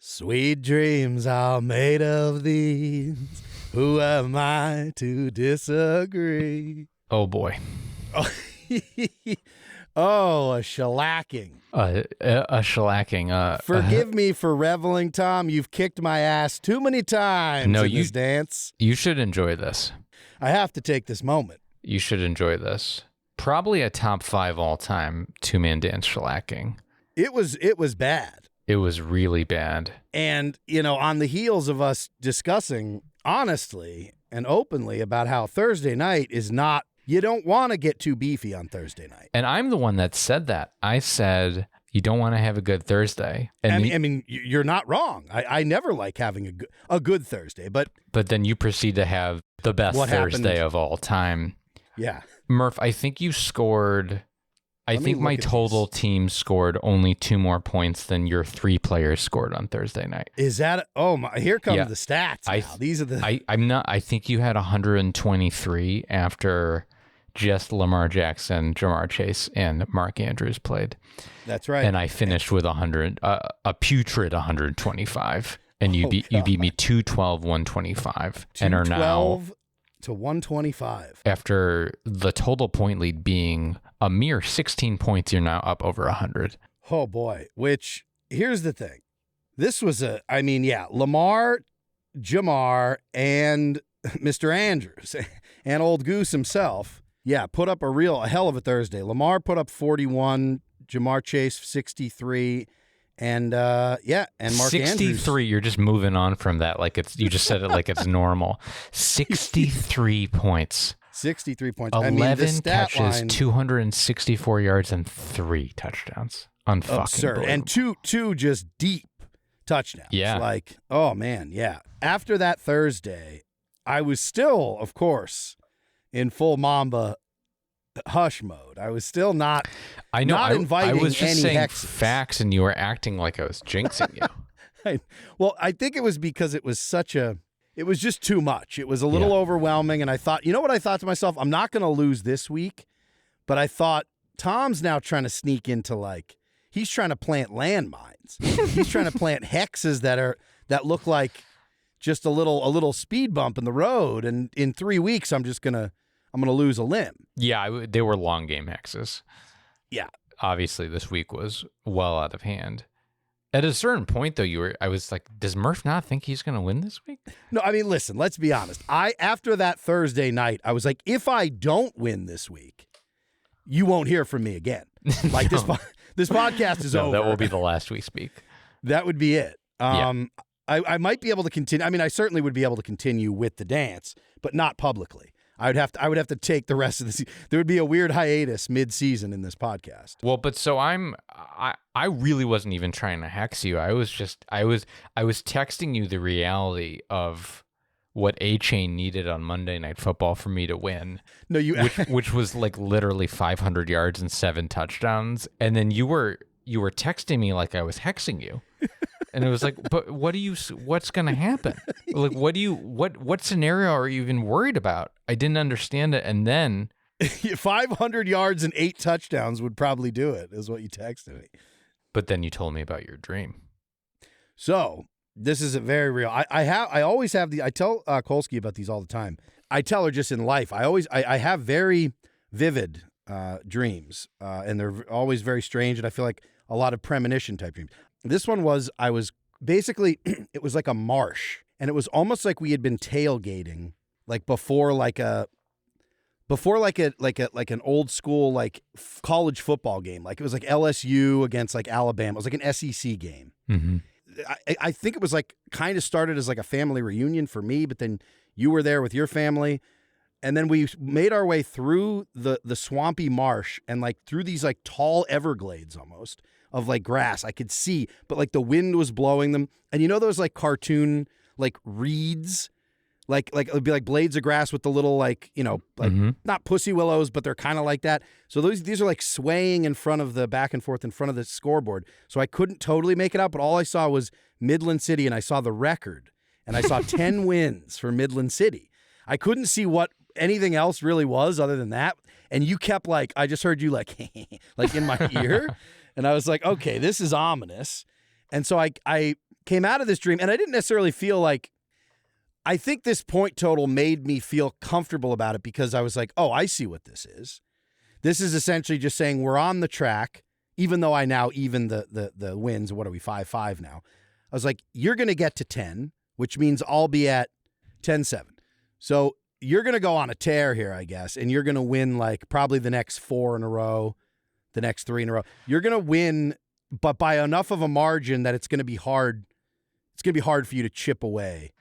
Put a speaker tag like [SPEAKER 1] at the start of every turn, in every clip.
[SPEAKER 1] Sweet dreams are made of these. Who am I to disagree?
[SPEAKER 2] Oh, boy.
[SPEAKER 1] Oh, a shellacking.
[SPEAKER 2] A shellacking.
[SPEAKER 1] Forgive me for reveling, Tom. You've kicked my ass too many times in this dance.
[SPEAKER 2] You should enjoy this.
[SPEAKER 1] I have to take this moment.
[SPEAKER 2] You should enjoy this. Probably a top 5 all-time two-man dance shellacking.
[SPEAKER 1] It was bad.
[SPEAKER 2] It was really bad.
[SPEAKER 1] And, on the heels of us discussing honestly and openly about how Thursday night is not, you don't want to get too beefy on Thursday night.
[SPEAKER 2] And I'm the one that said that. I said, you don't want to have a good Thursday. And
[SPEAKER 1] I mean, you're not wrong. I never like having a good Thursday, but
[SPEAKER 2] then you proceed to have the best Thursday of all time.
[SPEAKER 1] Yeah.
[SPEAKER 2] Murph, I think you scored... I think my total team scored only 2 more points than your 3 players scored on Thursday night.
[SPEAKER 1] Is that? Oh my! Here come the stats. Now. These are the.
[SPEAKER 2] I'm not. I think you had 123 after just Lamar Jackson, Jamar Chase, and Mark Andrews played.
[SPEAKER 1] That's right.
[SPEAKER 2] And I finished with 100, a putrid 125, and you beat me 212, 125, and are now
[SPEAKER 1] 212 to 125
[SPEAKER 2] after the total point lead being a mere 16 points. You're now up over 100.
[SPEAKER 1] Oh boy! Which here's the thing, this was Lamar, Jamar, and Mr. Andrews and old Goose himself. Yeah, put up a hell of a Thursday. Lamar put up 41, Jamar Chase 63. And Mark
[SPEAKER 2] 63,
[SPEAKER 1] Andrews.
[SPEAKER 2] You're just moving on from that you just said it like it's normal. 63 points.
[SPEAKER 1] 63 points.
[SPEAKER 2] 11 catches, 264 yards, and 3 touchdowns.
[SPEAKER 1] Absurd. And two just deep touchdowns.
[SPEAKER 2] Yeah.
[SPEAKER 1] Oh man, yeah. After that Thursday, I was still, of course, in full Mamba hush mode. I was still not. I know. Inviting
[SPEAKER 2] I was just saying
[SPEAKER 1] hexes.
[SPEAKER 2] Facts, and you were acting like I was jinxing you.
[SPEAKER 1] I think it was because it was it was just too much. It was a little overwhelming, and I thought, what I thought to myself? I'm not going to lose this week, but I thought Tom's now trying to sneak into he's trying to plant landmines. He's trying to plant hexes that look like just a little speed bump in the road, and in 3 weeks I'm gonna lose a limb.
[SPEAKER 2] Yeah, they were long game hexes.
[SPEAKER 1] Yeah.
[SPEAKER 2] Obviously, this week was well out of hand. At a certain point, though, I was like, does Murph not think he's going to win this week?
[SPEAKER 1] No, I mean, listen, let's be honest. After that Thursday night, I was like, if I don't win this week, you won't hear from me again. Like this podcast is over.
[SPEAKER 2] That will be the last we speak. That
[SPEAKER 1] would be it. I might be able to continue. I mean, I certainly would be able to continue with the dance, but not publicly. I would have to take the rest of the season. There would be a weird hiatus mid-season in this podcast.
[SPEAKER 2] Well, but so I really wasn't even trying to hex you. I was texting you the reality of what A-Chain needed on Monday Night Football for me to win.
[SPEAKER 1] No,
[SPEAKER 2] which was literally 500 yards and 7 touchdowns. And then you were texting me like I was hexing you. And it was like, but what's going to happen? What scenario are you even worried about? I didn't understand it. And then
[SPEAKER 1] 500 yards and 8 touchdowns would probably do it, is what you texted me.
[SPEAKER 2] But then you told me about your dream.
[SPEAKER 1] So this is very real. I always have I tell Kolsky about these all the time. I tell her just in life. I have very vivid dreams, and they're always very strange. And I feel like a lot of premonition type dreams. This one was, I was basically, it was like a marsh, and it was almost like we had been tailgating, before an old school college football game. It was like LSU against Alabama. It was like an SEC game.
[SPEAKER 2] Mm-hmm.
[SPEAKER 1] I think it was kind of started as a family reunion for me, but then you were there with your family, and then we made our way through the swampy marsh and through these tall Everglades almost of grass I could see, but the wind was blowing them. And those cartoon reeds, it would be blades of grass with the little
[SPEAKER 2] mm-hmm.
[SPEAKER 1] not pussy willows, but they're kind of like that. So these are swaying in front of the back and forth in front of the scoreboard. So I couldn't totally make it out, but all I saw was Midland City, and I saw the record, and I saw 10 wins for Midland City. I couldn't see what anything else really was other than that. And you kept I just heard you in my ear. And I was like, okay, this is ominous. And so I came out of this dream, and I didn't necessarily feel like, I think this point total made me feel comfortable about it because I was like, oh, I see what this is. This is essentially just saying we're on the track, even though I now even the wins. What are we, 5-5 now? I was like, you're going to get to 10, which means I'll be at 10-7. So you're going to go on a tear here, I guess, and you're going to win like probably the next 4 in a row, the next 3 in a row. You're going to win, but by enough of a margin that it's going to be hard. It's going to be hard for you to chip away.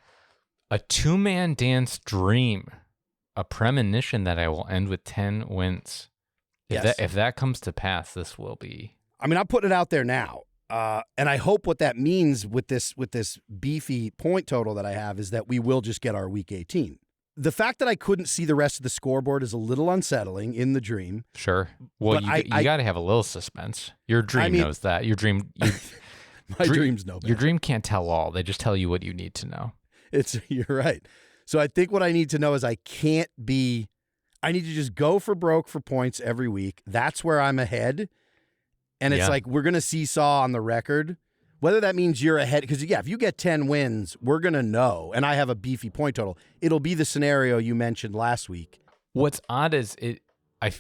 [SPEAKER 2] A 2-man dance dream, a premonition that I will end with 10 wins. If that comes to pass, this will be.
[SPEAKER 1] I mean, I'm putting it out there now, and I hope what that means with this beefy point total that I have is that we will just get our Week 18. The fact that I couldn't see the rest of the scoreboard is a little unsettling in the dream.
[SPEAKER 2] Sure. Well, you got to have a little suspense. Your dream knows that. Your dream.
[SPEAKER 1] My dreams know better.
[SPEAKER 2] Your dream can't tell all. They just tell you what you need to know.
[SPEAKER 1] You're right. So I think what I need to know is I need to just go for broke for points every week. That's where I'm ahead. And it's like we're going to seesaw on the record. Whether that means you're ahead, because, if you get 10 wins, we're going to know. And I have a beefy point total. It'll be the scenario you mentioned last week.
[SPEAKER 2] What's odd is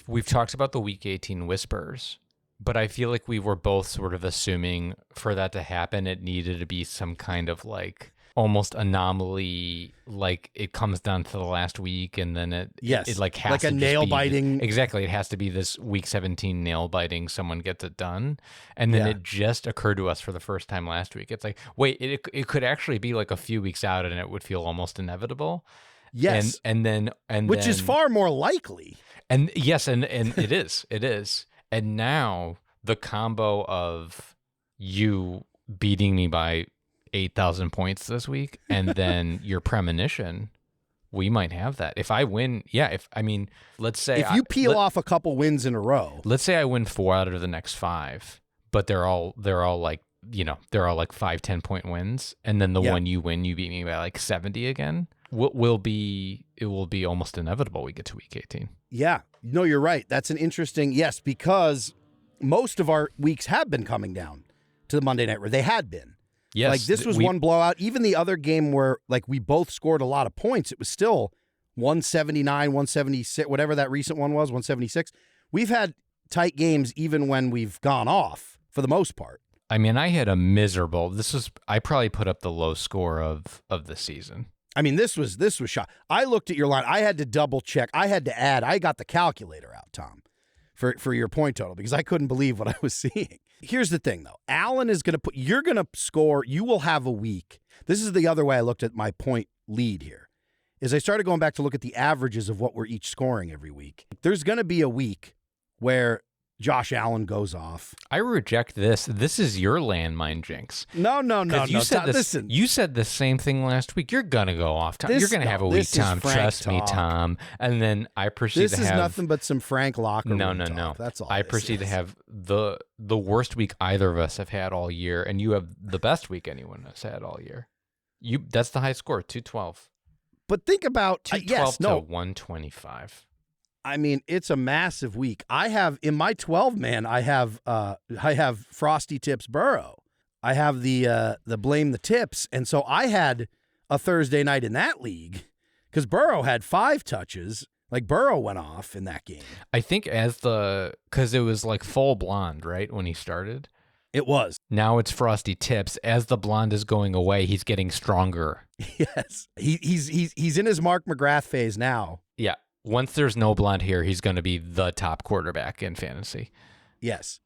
[SPEAKER 2] we've talked about the Week 18 whispers, but I feel like we were both sort of assuming for that to happen, it needed to be some kind of like almost anomaly, like it comes down to the last week and then it like has
[SPEAKER 1] like
[SPEAKER 2] to
[SPEAKER 1] a nail biting.
[SPEAKER 2] Exactly. It has to be this Week 17 nail biting. Someone gets it done. And then it just occurred to us for the first time last week. It's like, wait, it could actually be like a few weeks out and it would feel almost inevitable.
[SPEAKER 1] Yes. Which is far more likely.
[SPEAKER 2] And yes. And it is. And now the combo of you beating me by 8,000 points this week, and then your premonition, we might have that. If I win, let's say
[SPEAKER 1] if you peel off a couple wins in a row,
[SPEAKER 2] let's say I win 4 out of the next 5, but they're all like, they're all like 5-10 point wins, and then the one you win, you beat me by like 70 again. It will be almost inevitable we get to Week 18.
[SPEAKER 1] Yeah, no, you're right. That's an interesting because most of our weeks have been coming down to the Monday Night where they had been.
[SPEAKER 2] Yes,
[SPEAKER 1] like this was one blowout. Even the other game where like we both scored a lot of points, it was still 179, 176, whatever that recent one was, 176. We've had tight games even when we've gone off for the most part.
[SPEAKER 2] I mean, I had a miserable. I probably put up the low score of the season.
[SPEAKER 1] I mean, this was shot. I looked at your line. I had to double check. I had to add. I got the calculator out, Tom, for your point total because I couldn't believe what I was seeing. Here's the thing, though. Alan is going to you're going to score. You will have a week. This is the other way I looked at my point lead here, is I started going back to look at the averages of what we're each scoring every week. There's going to be a week where Josh Allen goes off.
[SPEAKER 2] I reject this. This is your landmine jinx.
[SPEAKER 1] No.
[SPEAKER 2] You said
[SPEAKER 1] listen.
[SPEAKER 2] You said the same thing last week. You're going to go off, Tom. You're going to have a week, Tom. Trust me, Tom. And then I proceed to have...
[SPEAKER 1] This is nothing but some Frank locker room talk.
[SPEAKER 2] No.
[SPEAKER 1] That's all
[SPEAKER 2] I proceed to have the worst week either of us have had all year, and you have the best week anyone has had all year. That's the high score, 212.
[SPEAKER 1] But think about...
[SPEAKER 2] 212 to 125.
[SPEAKER 1] I mean, it's a massive week. I have in my 12-man, I have Frosty Tips Burrow. I have the blame the tips, and so I had a Thursday night in that league because Burrow had 5 touches. Like Burrow went off in that game.
[SPEAKER 2] I think because it was like full blonde, right, when he started.
[SPEAKER 1] It was.
[SPEAKER 2] Now it's Frosty Tips. As the blonde is going away, he's getting stronger.
[SPEAKER 1] Yes, he's in his Mark McGrath phase now.
[SPEAKER 2] Yeah. Once there's no blonde hair, he's going to be the top quarterback in fantasy.
[SPEAKER 1] Yes.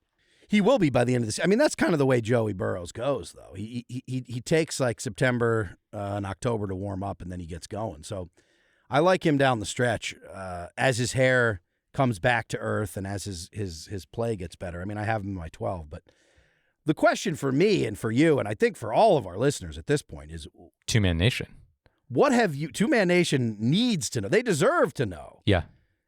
[SPEAKER 1] He will be by the end of this. I mean, that's kind of the way Joey Burrows goes, though. He takes like September and October to warm up, and then he gets going. So I like him down the stretch as his hair comes back to earth and as his play gets better. I mean, I have him in my 12, but the question for me and for you, and I think for all of our listeners at this point, is
[SPEAKER 2] Two-Man Nation.
[SPEAKER 1] What have you? Two-Man Nation needs to know. They deserve to know.
[SPEAKER 2] Yeah.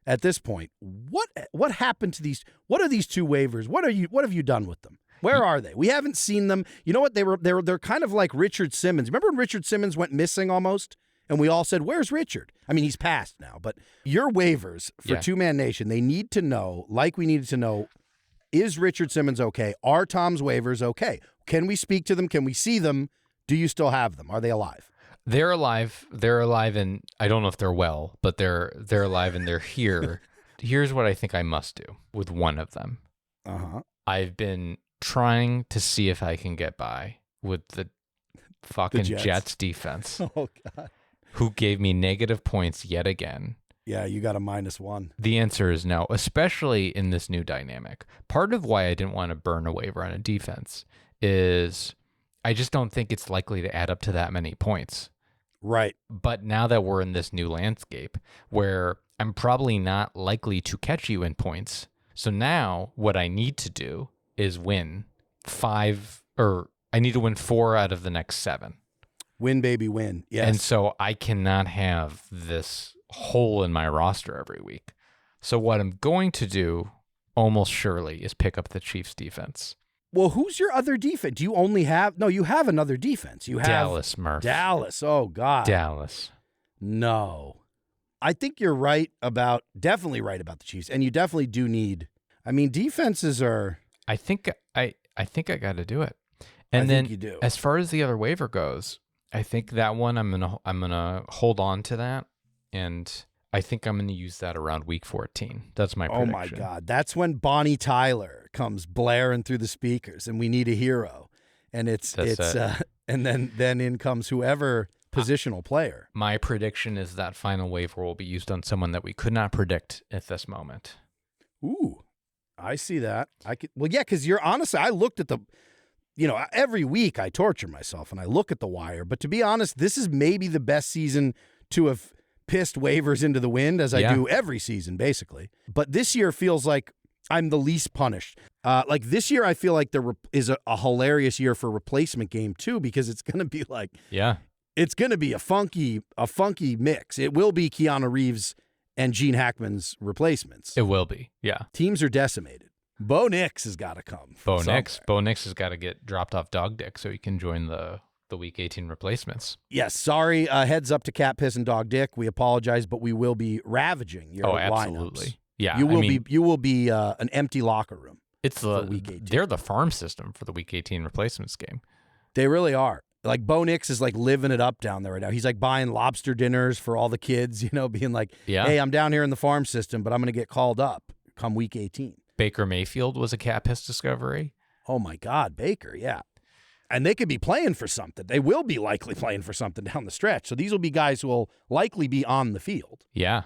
[SPEAKER 1] At this point, what happened to these? What are these 2 waivers? What have you done with them? Where are they? We haven't seen them. You know what? They're kind of like Richard Simmons. Remember when Richard Simmons went missing almost, and we all said, "Where's Richard?" I mean, he's passed now. But your waivers for Two-Man Nation, they need to know, like we needed to know, is Richard Simmons okay? Are Tom's waivers okay? Can we speak to them? Can we see them? Do you still have them? Are they alive?
[SPEAKER 2] They're alive. They're alive, and I don't know if they're well, but they're alive and they're here. Here's what I think I must do with one of them. I've been trying to see if I can get by with the fucking Jets defense.
[SPEAKER 1] Oh, God.
[SPEAKER 2] Who gave me negative points yet again.
[SPEAKER 1] Yeah, you got a -1.
[SPEAKER 2] The answer is no, especially in this new dynamic. Part of why I didn't want to burn a waiver on a defense is I just don't think it's likely to add up to that many points.
[SPEAKER 1] Right.
[SPEAKER 2] But now that we're in this new landscape where I'm probably not likely to catch you in points, so now what I need to do is win 4 out of the next 7.
[SPEAKER 1] Win, baby, win. Yes.
[SPEAKER 2] And so I cannot have this hole in my roster every week. So what I'm going to do almost surely is pick up the Chiefs defense.
[SPEAKER 1] Well, who's your other defense? Do you only have... No, you have another defense. You have...
[SPEAKER 2] Dallas, Murf.
[SPEAKER 1] Dallas. Oh, God.
[SPEAKER 2] Dallas.
[SPEAKER 1] No. I think you're definitely right about the Chiefs. And you definitely do need... I mean, defenses are...
[SPEAKER 2] I think I got to do it. And
[SPEAKER 1] I think you do.
[SPEAKER 2] As far as the other waiver goes, I think that one I'm gonna hold on to that, and I think I'm gonna use that around week 14. That's my prediction.
[SPEAKER 1] Oh my God, that's when Bonnie Tyler comes blaring through the speakers, and we need a hero, and and then in comes whoever positional player.
[SPEAKER 2] My prediction is that final waiver will be used on someone that we could not predict at this moment.
[SPEAKER 1] Ooh, I see that. Because you're honestly, I looked at the. Every week I torture myself and I look at the wire. But to be honest, this is maybe the best season to have pissed waivers into the wind, as I do every season, basically. But this year feels like I'm the least punished. Like this year, I feel like there is a hilarious year for replacement game, too, because it's going to be like, it's going to be a funky mix. It will be Keanu Reeves and Gene Hackman's replacements.
[SPEAKER 2] It will be, yeah.
[SPEAKER 1] Teams are decimated. Bo Nix has got to come.
[SPEAKER 2] Bo Nix has got to get dropped off dog dick so he can join the Week 18 replacements.
[SPEAKER 1] Yes, sorry. Heads up to Cat Piss and Dog Dick. We apologize, but we will be ravaging your
[SPEAKER 2] absolutely.
[SPEAKER 1] lineups.
[SPEAKER 2] Yeah,
[SPEAKER 1] you will be an empty locker room.
[SPEAKER 2] It's Week 18. They're the farm system for the Week 18 replacements game.
[SPEAKER 1] They really are. Like Bo Nix is like living it up down there right now. He's like buying lobster dinners for all the kids. Being like, hey, I'm down here in the farm system, but I'm going to get called up come Week 18.
[SPEAKER 2] Baker Mayfield was a Cat Piss discovery.
[SPEAKER 1] Oh, my God, Baker, yeah. And they could be playing for something. They will be likely playing for something down the stretch. So these will be guys who will likely be on the field.
[SPEAKER 2] Yeah,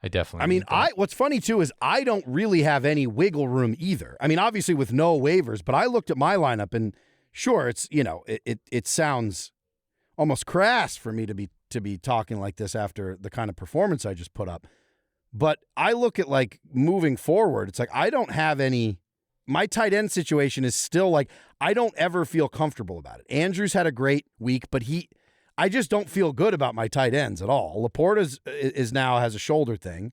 [SPEAKER 2] I definitely.
[SPEAKER 1] What's funny, too, is I don't really have any wiggle room either. I mean, obviously with no waivers, but I looked at my lineup and sure, it's, it sounds almost crass for me to be talking like this after the kind of performance I just put up. But I look at like moving forward, it's like I don't have any. My tight end situation is still like I don't ever feel comfortable about it. Andrews had a great week, but I just don't feel good about my tight ends at all. Laporta is now has a shoulder thing.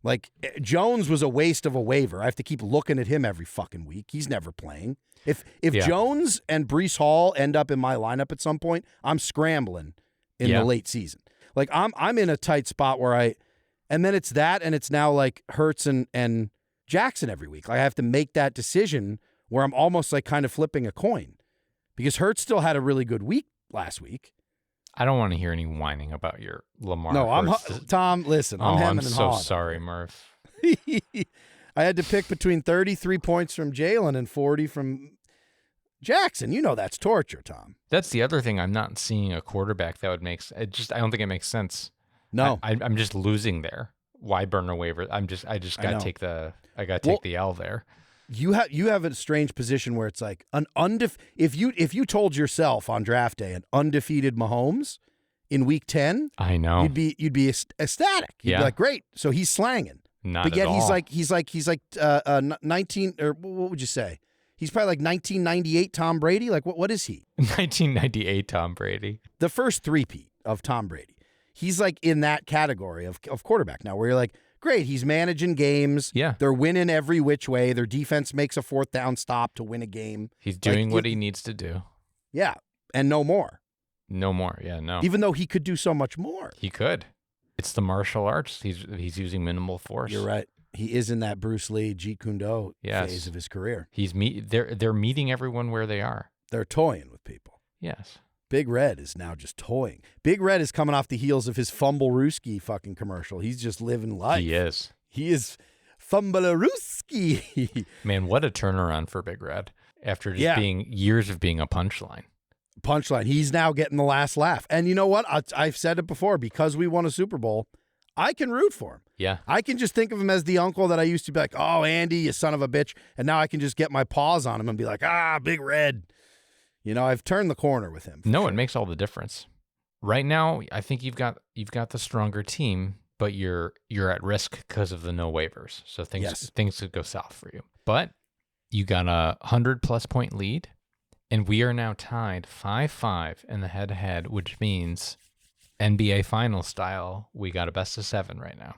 [SPEAKER 1] Like Jones was a waste of a waiver. I have to keep looking at him every fucking week. He's never playing. If Jones and Breece Hall end up in my lineup at some point, I'm scrambling in the late season. Like I'm in a tight spot where and then it's that, and it's now like Hurts and Jackson every week. Like I have to make that decision where I'm almost like kind of flipping a coin because Hurts still had a really good week last week.
[SPEAKER 2] I don't want to hear any whining about your Lamar.
[SPEAKER 1] No, Tom, listen, I'm hemming and hawing.
[SPEAKER 2] I'm so sorry, Murf.
[SPEAKER 1] I had to pick between 33 points from Jalen and 40 from Jackson. You know that's torture, Tom.
[SPEAKER 2] That's the other thing. I'm not seeing a quarterback that would make I don't think it makes sense.
[SPEAKER 1] No,
[SPEAKER 2] I'm just losing there. Why burn a waiver? I just got to take the L there.
[SPEAKER 1] You have a strange position where it's like if you told yourself on draft day an undefeated Mahomes in week 10,
[SPEAKER 2] I know
[SPEAKER 1] you'd be ecstatic. You'd be like, great. So he's slanging.
[SPEAKER 2] But yet
[SPEAKER 1] he's like 19 or what would you say? He's probably like 1998 Tom Brady. Like what is he?
[SPEAKER 2] 1998 Tom Brady.
[SPEAKER 1] The first three-peat of Tom Brady. He's like in that category of quarterback now where you're like, great, he's managing games.
[SPEAKER 2] Yeah.
[SPEAKER 1] They're winning every which way. Their defense makes a fourth down stop to win a game.
[SPEAKER 2] He's doing what he needs to do.
[SPEAKER 1] Yeah. And no more.
[SPEAKER 2] No more. Yeah, no.
[SPEAKER 1] Even though he could do so much more.
[SPEAKER 2] He could. It's the martial arts. He's using minimal force.
[SPEAKER 1] You're right. He is in that Bruce Lee, Jeet Kune Do phase of his career.
[SPEAKER 2] They're meeting everyone where they are.
[SPEAKER 1] They're toying with people.
[SPEAKER 2] Yes.
[SPEAKER 1] Big Red is now just toying. Big Red is coming off the heels of his Fumblerooski fucking commercial. He's just living life.
[SPEAKER 2] He is.
[SPEAKER 1] He is Fumblerooski.
[SPEAKER 2] Man, what a turnaround for Big Red after just being years of being a punchline.
[SPEAKER 1] Punchline. He's now getting the last laugh. And you know what? I've said it before. Because we won a Super Bowl, I can root for him.
[SPEAKER 2] Yeah.
[SPEAKER 1] I can just think of him as the uncle that I used to be like, oh, Andy, you son of a bitch. And now I can just get my paws on him and be like, Big Red. You know, I've turned the corner with him.
[SPEAKER 2] No, it makes all the difference. Right now, I think you've got the stronger team, but you're at risk because of the no waivers. So things could go south for you. But you got a 100+ point lead, and we are now tied 5-5 in the head-to-head, which means NBA final style, we got a best of 7 right now.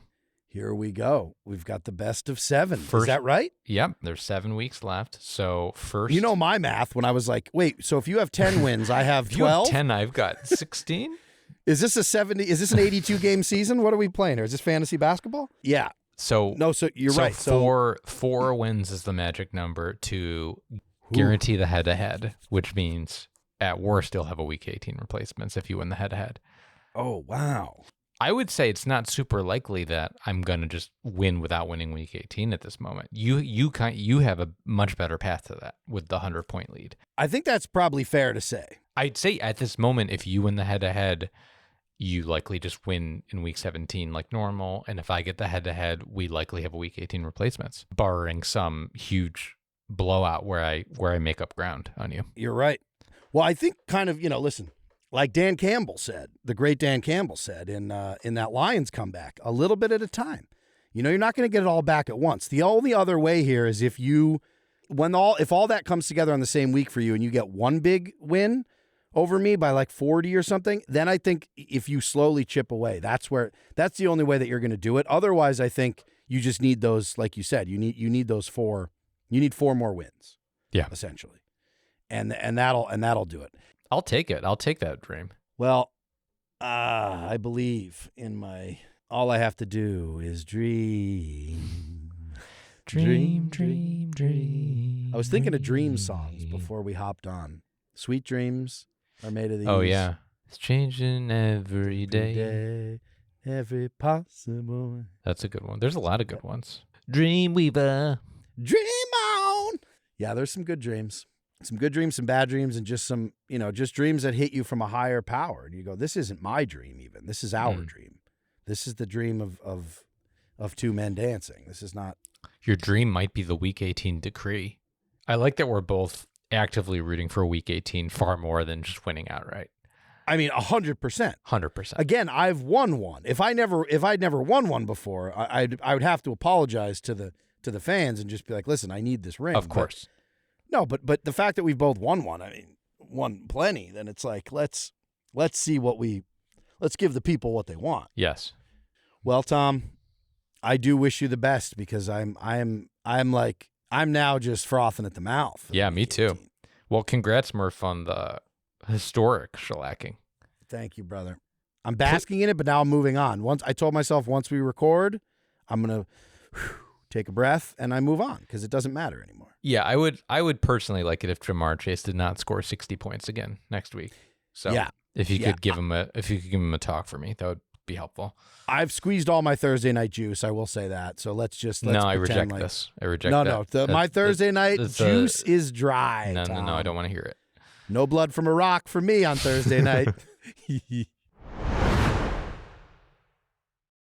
[SPEAKER 1] Here we go. We've got the best of 7. Is that right?
[SPEAKER 2] Yep. There's 7 weeks left. So first,
[SPEAKER 1] you know my math when I was like, wait, so if you have 10 wins, I have 12?
[SPEAKER 2] If you have 10, I've got 16.
[SPEAKER 1] Is this a 70? Is this an 82 game season? What are we playing here? Is this fantasy basketball? Yeah.
[SPEAKER 2] So
[SPEAKER 1] you're right.
[SPEAKER 2] So four wins is the magic number to guarantee the head-to-head, which means at worst you'll have a week 18 replacements if you win the head-to-head.
[SPEAKER 1] Oh, wow.
[SPEAKER 2] I would say it's not super likely that I'm going to just win without winning week 18 at this moment. You have a much better path to that with the 100-point lead.
[SPEAKER 1] I think that's probably fair to say.
[SPEAKER 2] I'd say at this moment, if you win the head-to-head, you likely just win in week 17 like normal. And if I get the head-to-head, we likely have a week 18 replacements, barring some huge blowout where I make up ground on you.
[SPEAKER 1] You're right. Well, I think kind of, listen, like Dan Campbell said, the great Dan Campbell said in that Lions comeback, a little bit at a time. You're not going to get it all back at once. The only other way here is if all that comes together on the same week for you and you get one big win over me by like 40 or something, then I think if you slowly chip away, that's the only way that you're going to do it. Otherwise, I think you just need those, like you said, you need those 4. You need 4 more wins.
[SPEAKER 2] Yeah,
[SPEAKER 1] essentially, and that'll do it.
[SPEAKER 2] I'll take it. I'll take that dream.
[SPEAKER 1] Well, I believe in my. All I have to do is dream.
[SPEAKER 2] Dream, dream, dream.
[SPEAKER 1] I was thinking of dream songs before we hopped on. Sweet dreams are made of these.
[SPEAKER 2] Oh yeah, it's changing every day.
[SPEAKER 1] Every possible.
[SPEAKER 2] That's a good one. There's a lot of good ones. Dream Weaver.
[SPEAKER 1] Dream on. Yeah, there's some good dreams. Some good dreams, some bad dreams, and just some, just dreams that hit you from a higher power. And you go, this isn't my dream even. This is our dream. This is the dream of two men dancing. This is not.
[SPEAKER 2] Your dream might be the Week 18 decree. I like that we're both actively rooting for Week 18 far more than just winning outright.
[SPEAKER 1] I mean, 100%.
[SPEAKER 2] 100%.
[SPEAKER 1] Again, I've won one. If I'd never won one before, I would have to apologize to the fans and just be like, listen, I need this ring.
[SPEAKER 2] Of course.
[SPEAKER 1] But the fact that we've both won one, I mean, won plenty, then it's like, let's give the people what they want.
[SPEAKER 2] Yes.
[SPEAKER 1] Well, Tom, I do wish you the best because I'm now just frothing at the mouth.
[SPEAKER 2] Yeah, me too. Well, congrats, Murf, on the historic shellacking.
[SPEAKER 1] Thank you, brother. I'm basking in it, but now I'm moving on. I told myself once we record, I'm going to take a breath and I move on because it doesn't matter anymore.
[SPEAKER 2] Yeah, I would personally like it if Jamar Chase did not score 60 points again next week. So
[SPEAKER 1] yeah.
[SPEAKER 2] If you could give him a talk for me, that would be helpful.
[SPEAKER 1] I've squeezed all my Thursday night juice. I will say that. So let's
[SPEAKER 2] I reject this. I reject that.
[SPEAKER 1] No. My Thursday night juice is dry.
[SPEAKER 2] No, I don't want to hear it.
[SPEAKER 1] No blood from a rock for me on Thursday night.